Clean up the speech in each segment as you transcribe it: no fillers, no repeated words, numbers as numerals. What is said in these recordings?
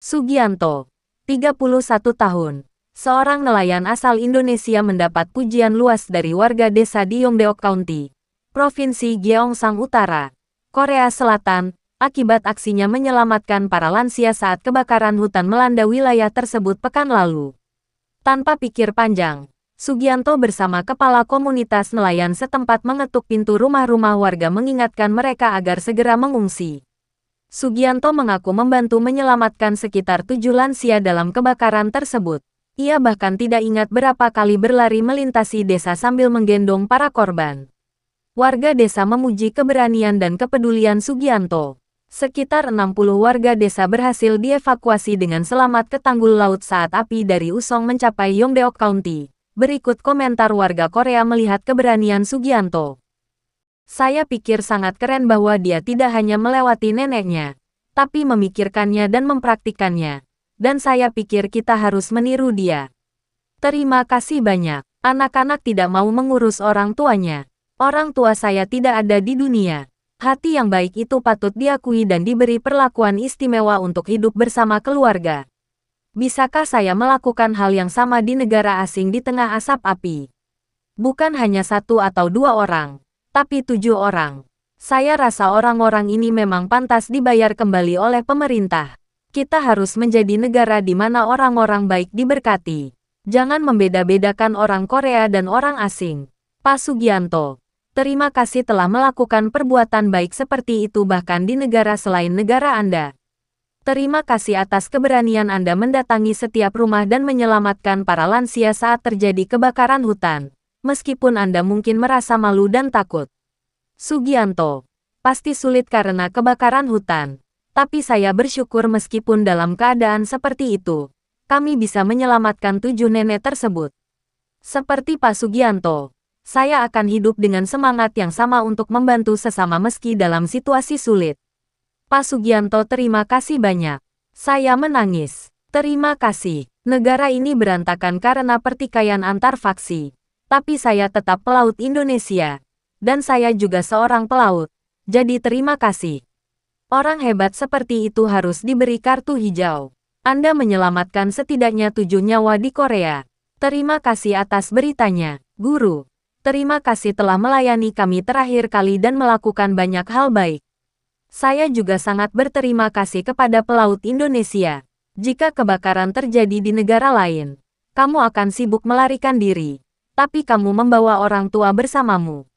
Sugianto, 31 tahun. Seorang nelayan asal Indonesia mendapat pujian luas dari warga desa di Yongdeok County, Provinsi Gyeongsang Utara, Korea Selatan, akibat aksinya menyelamatkan para lansia saat kebakaran hutan melanda wilayah tersebut pekan lalu. Tanpa pikir panjang, Sugianto bersama kepala komunitas nelayan setempat mengetuk pintu rumah-rumah warga mengingatkan mereka agar segera mengungsi. Sugianto mengaku membantu menyelamatkan sekitar 7 lansia dalam kebakaran tersebut. Ia bahkan tidak ingat berapa kali berlari melintasi desa sambil menggendong para korban. Warga desa memuji keberanian dan kepedulian Sugianto. Sekitar 60 warga desa berhasil dievakuasi dengan selamat ke tanggul laut saat api dari Usong mencapai Yongdeok County. Berikut komentar warga Korea melihat keberanian Sugianto. Saya pikir sangat keren bahwa dia tidak hanya melewati neneknya, tapi memikirkannya dan mempraktikannya. Dan saya pikir kita harus meniru dia. Terima kasih banyak. Anak-anak tidak mau mengurus orang tuanya. Orang tua saya tidak ada di dunia. Hati yang baik itu patut diakui dan diberi perlakuan istimewa untuk hidup bersama keluarga. Bisakah saya melakukan hal yang sama di negara asing di tengah asap api? Bukan hanya 1 atau 2 orang, tapi 7 orang. Saya rasa orang-orang ini memang pantas dibayar kembali oleh pemerintah. Kita harus menjadi negara di mana orang-orang baik diberkati. Jangan membeda-bedakan orang Korea dan orang asing. Pak Sugianto, terima kasih telah melakukan perbuatan baik seperti itu bahkan di negara selain negara Anda. Terima kasih atas keberanian Anda mendatangi setiap rumah dan menyelamatkan para lansia saat terjadi kebakaran hutan, meskipun Anda mungkin merasa malu dan takut. Sugianto, pasti sulit karena kebakaran hutan. Tapi saya bersyukur meskipun dalam keadaan seperti itu, kami bisa menyelamatkan 7 nenek tersebut. Seperti Pak Sugianto, saya akan hidup dengan semangat yang sama untuk membantu sesama meski dalam situasi sulit. Pak Sugianto, terima kasih banyak. Saya menangis. Terima kasih. Negara ini berantakan karena pertikaian antar faksi. Tapi saya tetap pelaut Indonesia. Dan saya juga seorang pelaut. Jadi terima kasih. Orang hebat seperti itu harus diberi kartu hijau. Anda menyelamatkan setidaknya 7 nyawa di Korea. Terima kasih atas beritanya, Guru. Terima kasih telah melayani kami terakhir kali dan melakukan banyak hal baik. Saya juga sangat berterima kasih kepada pelaut Indonesia. Jika kebakaran terjadi di negara lain, kamu akan sibuk melarikan diri. Tapi kamu membawa orang tua bersamamu.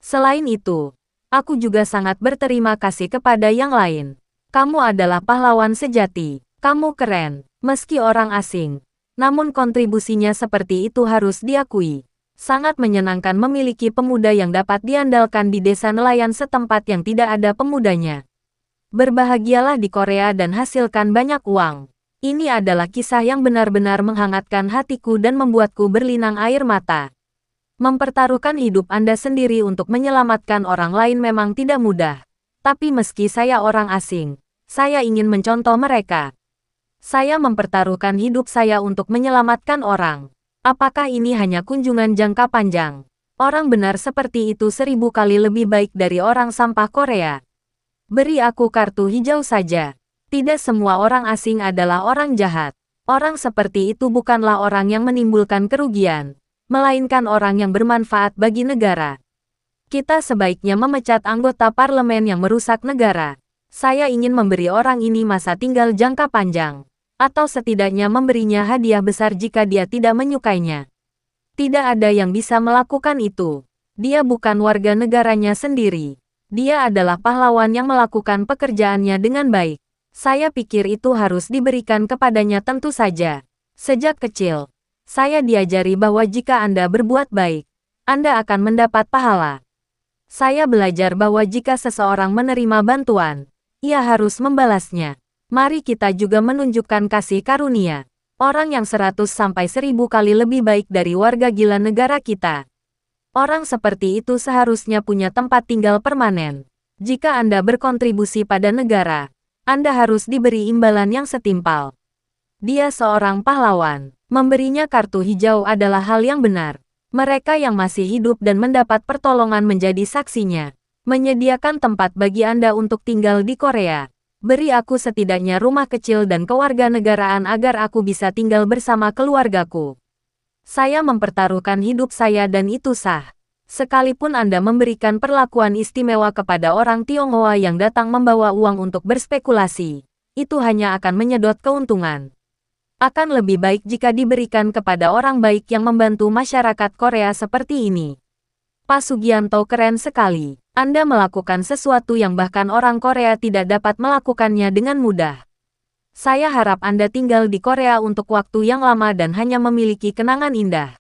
Selain itu, aku juga sangat berterima kasih kepada yang lain. Kamu adalah pahlawan sejati. Kamu keren, meski orang asing. Namun kontribusinya seperti itu harus diakui. Sangat menyenangkan memiliki pemuda yang dapat diandalkan di desa nelayan setempat yang tidak ada pemudanya. Berbahagialah di Korea dan hasilkan banyak uang. Ini adalah kisah yang benar-benar menghangatkan hatiku dan membuatku berlinang air mata. Mempertaruhkan hidup Anda sendiri untuk menyelamatkan orang lain memang tidak mudah. Tapi meski saya orang asing, saya ingin mencontoh mereka. Saya mempertaruhkan hidup saya untuk menyelamatkan orang. Apakah ini hanya kunjungan jangka panjang? Orang benar seperti itu 1000 kali lebih baik dari orang sampah Korea. Beri aku kartu hijau saja. Tidak semua orang asing adalah orang jahat. Orang seperti itu bukanlah orang yang menimbulkan kerugian, melainkan orang yang bermanfaat bagi negara. Kita sebaiknya memecat anggota parlemen yang merusak negara. Saya ingin memberi orang ini masa tinggal jangka panjang. Atau setidaknya memberinya hadiah besar jika dia tidak menyukainya. Tidak ada yang bisa melakukan itu. Dia bukan warga negaranya sendiri. Dia adalah pahlawan yang melakukan pekerjaannya dengan baik. Saya pikir itu harus diberikan kepadanya tentu saja. Sejak kecil, saya diajari bahwa jika Anda berbuat baik, Anda akan mendapat pahala. Saya belajar bahwa jika seseorang menerima bantuan, ia harus membalasnya. Mari kita juga menunjukkan kasih karunia. Orang yang 100 sampai 1000 kali lebih baik dari warga gila negara kita. Orang seperti itu seharusnya punya tempat tinggal permanen. Jika Anda berkontribusi pada negara, Anda harus diberi imbalan yang setimpal. Dia seorang pahlawan. Memberinya kartu hijau adalah hal yang benar. Mereka yang masih hidup dan mendapat pertolongan menjadi saksinya. Menyediakan tempat bagi Anda untuk tinggal di Korea. Beri aku setidaknya rumah kecil dan kewarganegaraan agar aku bisa tinggal bersama keluargaku. Saya mempertaruhkan hidup saya dan itu sah. Sekalipun Anda memberikan perlakuan istimewa kepada orang Tionghoa yang datang membawa uang untuk berspekulasi, itu hanya akan menyedot keuntungan. Akan lebih baik jika diberikan kepada orang baik yang membantu masyarakat Korea seperti ini. Pak Sugianto keren sekali. Anda melakukan sesuatu yang bahkan orang Korea tidak dapat melakukannya dengan mudah. Saya harap Anda tinggal di Korea untuk waktu yang lama dan hanya memiliki kenangan indah.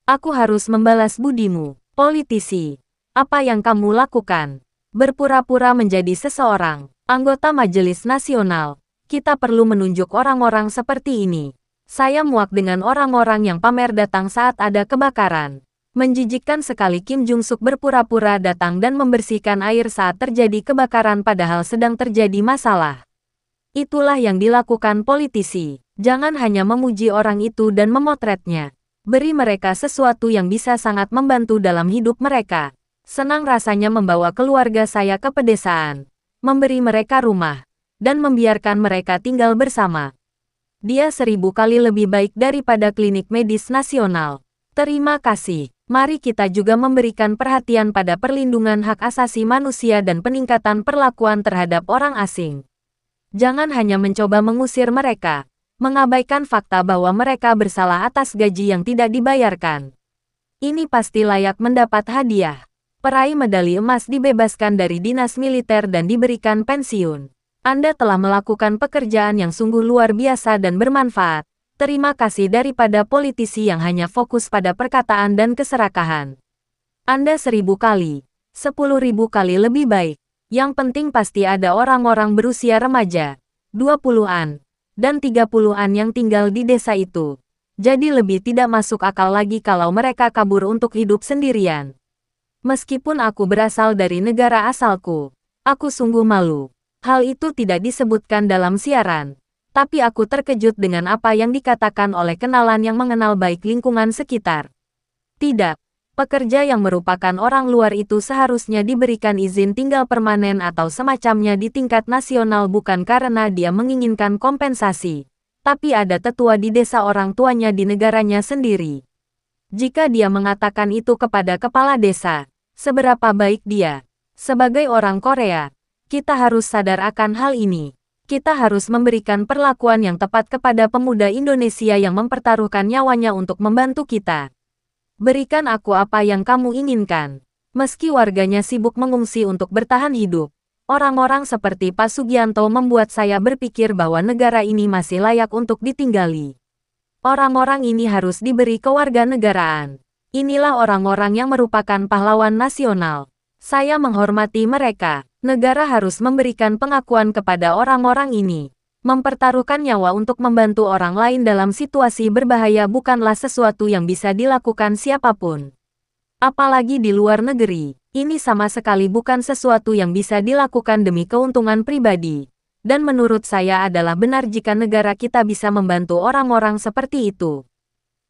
Aku harus membalas budimu, politisi. Apa yang kamu lakukan? Berpura-pura menjadi seseorang anggota Majelis Nasional. Kita perlu menunjuk orang-orang seperti ini. Saya muak dengan orang-orang yang pamer datang saat ada kebakaran. Menjijikkan sekali Kim Jung-suk berpura-pura datang dan membersihkan air saat terjadi kebakaran padahal sedang terjadi masalah. Itulah yang dilakukan politisi. Jangan hanya memuji orang itu dan memotretnya. Beri mereka sesuatu yang bisa sangat membantu dalam hidup mereka. Senang rasanya membawa keluarga saya ke pedesaan, memberi mereka rumah, dan membiarkan mereka tinggal bersama. Dia 1000 kali lebih baik daripada klinik medis nasional. Terima kasih. Mari kita juga memberikan perhatian pada perlindungan hak asasi manusia dan peningkatan perlakuan terhadap orang asing. Jangan hanya mencoba mengusir mereka, mengabaikan fakta bahwa mereka bersalah atas gaji yang tidak dibayarkan. Ini pasti layak mendapat hadiah. Peraih medali emas dibebaskan dari dinas militer dan diberikan pensiun. Anda telah melakukan pekerjaan yang sungguh luar biasa dan bermanfaat. Terima kasih daripada politisi yang hanya fokus pada perkataan dan keserakahan. Anda 1000 kali, 10.000 kali lebih baik. Yang penting pasti ada orang-orang berusia remaja, 20-an, dan 30-an yang tinggal di desa itu. Jadi lebih tidak masuk akal lagi kalau mereka kabur untuk hidup sendirian. Meskipun aku berasal dari negara asalku, aku sungguh malu. Hal itu tidak disebutkan dalam siaran. Tapi aku terkejut dengan apa yang dikatakan oleh kenalan yang mengenal baik lingkungan sekitar. Tidak, pekerja yang merupakan orang luar itu seharusnya diberikan izin tinggal permanen atau semacamnya di tingkat nasional bukan karena dia menginginkan kompensasi, tapi ada tetua di desa orang tuanya di negaranya sendiri. Jika dia mengatakan itu kepada kepala desa, seberapa baik dia? Sebagai orang Korea, kita harus sadar akan hal ini. Kita harus memberikan perlakuan yang tepat kepada pemuda Indonesia yang mempertaruhkan nyawanya untuk membantu kita. Berikan aku apa yang kamu inginkan. Meski warganya sibuk mengungsi untuk bertahan hidup, orang-orang seperti Pak Sugianto membuat saya berpikir bahwa negara ini masih layak untuk ditinggali. Orang-orang ini harus diberi kewarganegaraan. Inilah orang-orang yang merupakan pahlawan nasional. Saya menghormati mereka. Negara harus memberikan pengakuan kepada orang-orang ini. Mempertaruhkan nyawa untuk membantu orang lain dalam situasi berbahaya bukanlah sesuatu yang bisa dilakukan siapapun. Apalagi di luar negeri, ini sama sekali bukan sesuatu yang bisa dilakukan demi keuntungan pribadi. Dan menurut saya adalah benar jika negara kita bisa membantu orang-orang seperti itu.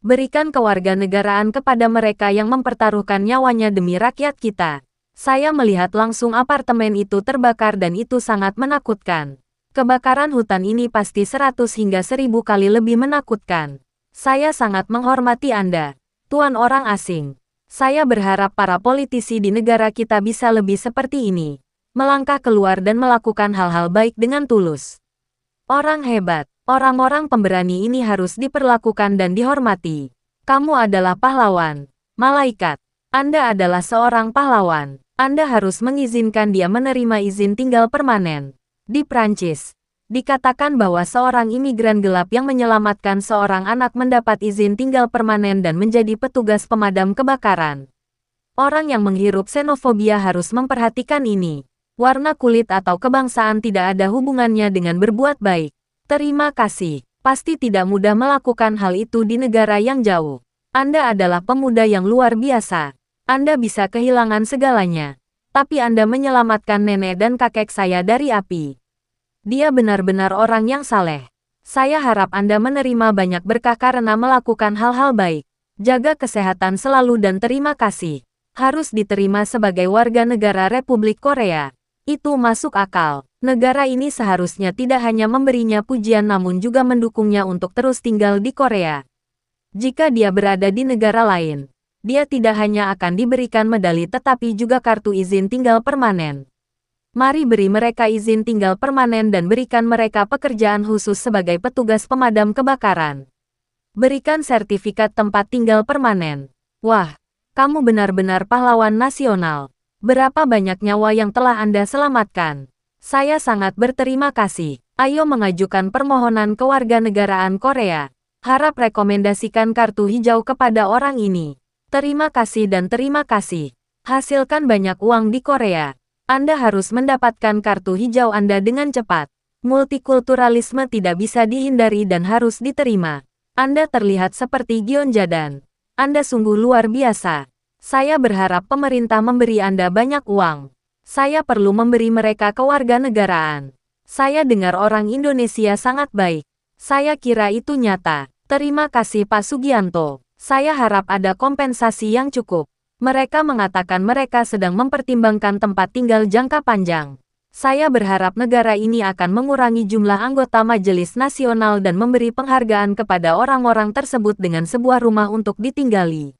Berikan kewarganegaraan kepada mereka yang mempertaruhkan nyawanya demi rakyat kita. Saya melihat langsung apartemen itu terbakar dan itu sangat menakutkan. Kebakaran hutan ini pasti 100 hingga 1000 kali lebih menakutkan. Saya sangat menghormati Anda, tuan orang asing. Saya berharap para politisi di negara kita bisa lebih seperti ini. Melangkah keluar dan melakukan hal-hal baik dengan tulus. Orang hebat, orang-orang pemberani ini harus diperlakukan dan dihormati. Kamu adalah pahlawan, malaikat. Anda adalah seorang pahlawan. Anda harus mengizinkan dia menerima izin tinggal permanen. Di Prancis, dikatakan bahwa seorang imigran gelap yang menyelamatkan seorang anak mendapat izin tinggal permanen dan menjadi petugas pemadam kebakaran. Orang yang menghirup xenofobia harus memperhatikan ini. Warna kulit atau kebangsaan tidak ada hubungannya dengan berbuat baik. Terima kasih. Pasti tidak mudah melakukan hal itu di negara yang jauh. Anda adalah pemuda yang luar biasa. Anda bisa kehilangan segalanya, tapi Anda menyelamatkan nenek dan kakek saya dari api. Dia benar-benar orang yang saleh. Saya harap Anda menerima banyak berkah karena melakukan hal-hal baik. Jaga kesehatan selalu dan terima kasih. Harus diterima sebagai warga negara Republik Korea. Itu masuk akal. Negara ini seharusnya tidak hanya memberinya pujian namun juga mendukungnya untuk terus tinggal di Korea. Jika dia berada di negara lain, dia tidak hanya akan diberikan medali tetapi juga kartu izin tinggal permanen. Mari beri mereka izin tinggal permanen dan berikan mereka pekerjaan khusus sebagai petugas pemadam kebakaran. Berikan sertifikat tempat tinggal permanen. Wah, kamu benar-benar pahlawan nasional. Berapa banyak nyawa yang telah Anda selamatkan? Saya sangat berterima kasih. Ayo mengajukan permohonan kewarganegaraan Korea. Harap rekomendasikan kartu hijau kepada orang ini. Terima kasih dan terima kasih. Hasilkan banyak uang di Korea. Anda harus mendapatkan kartu hijau Anda dengan cepat. Multikulturalisme tidak bisa dihindari dan harus diterima. Anda terlihat seperti Gyeonjadan. Anda sungguh luar biasa. Saya berharap pemerintah memberi Anda banyak uang. Saya perlu memberi mereka kewarganegaraan. Saya dengar orang Indonesia sangat baik. Saya kira itu nyata. Terima kasih Pak Sugianto. Saya harap ada kompensasi yang cukup. Mereka mengatakan mereka sedang mempertimbangkan tempat tinggal jangka panjang. Saya berharap negara ini akan mengurangi jumlah anggota Majelis Nasional dan memberi penghargaan kepada orang-orang tersebut dengan sebuah rumah untuk ditinggali.